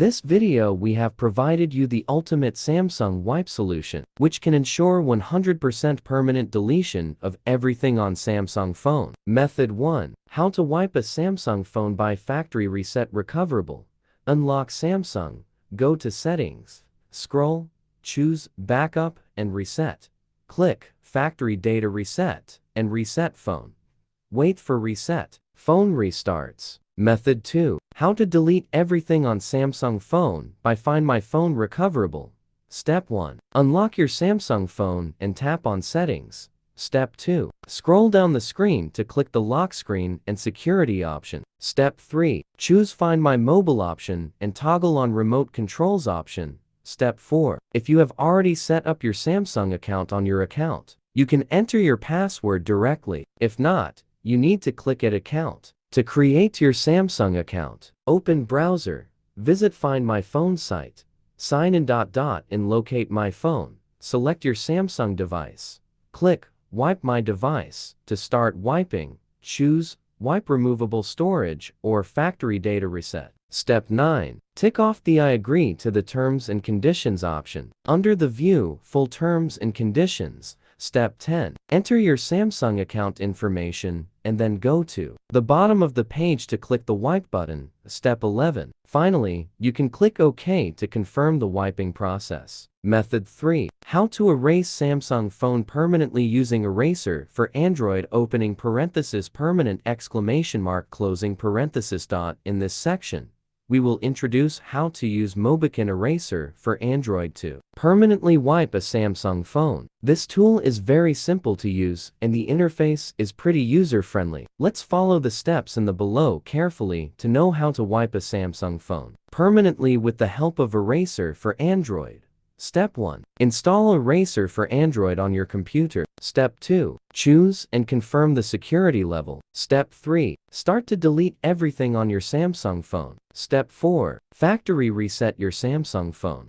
this video we have provided you the ultimate Samsung wipe solution, which can ensure 100% permanent deletion of everything on Samsung phone. Method 1. How to wipe a Samsung phone by factory reset. Recoverable. Unlock Samsung, go to Settings, scroll, choose Backup and Reset. Click Factory Data Reset and reset phone. Wait for reset. Phone restarts. Method 2. How to delete everything on Samsung phone by Find My Phone. Recoverable. Step 1. Unlock your Samsung phone and tap on Settings. Step 2. Scroll down the screen to click the lock screen and security option. Step 3. Choose Find My Mobile option and toggle on Remote Controls option. Step 4. If you have already set up your Samsung account on your account, you can enter your password directly. If not, you need to click Add Account. To create your Samsung account, open browser, visit Find My Phone site, sign in. In Locate My Phone, select your Samsung device. Click Wipe My Device. To start wiping, choose Wipe Removable Storage or Factory Data Reset. Step 9. Tick off the I agree to the Terms and Conditions option. Under the View Full Terms and Conditions, Step 10. Enter your Samsung account information and then go to the bottom of the page to click the Wipe button. Step 11. Finally, you can click OK to confirm the wiping process. Method 3. How to erase Samsung phone permanently using eraser for Android. Opening parenthesis permanent exclamation mark closing parenthesis dot. In this section, we will introduce how to use Mobican Eraser for Android to permanently wipe a Samsung phone. This tool is very simple to use and the interface is pretty user-friendly. Let's follow the steps in the below carefully to know how to wipe a Samsung phone permanently with the help of Eraser for Android. Step 1. Install Eraser for Android on your computer. Step 2. Choose and confirm the security level. Step 3. Start to delete everything on your Samsung phone. Step 4. Factory reset your Samsung phone.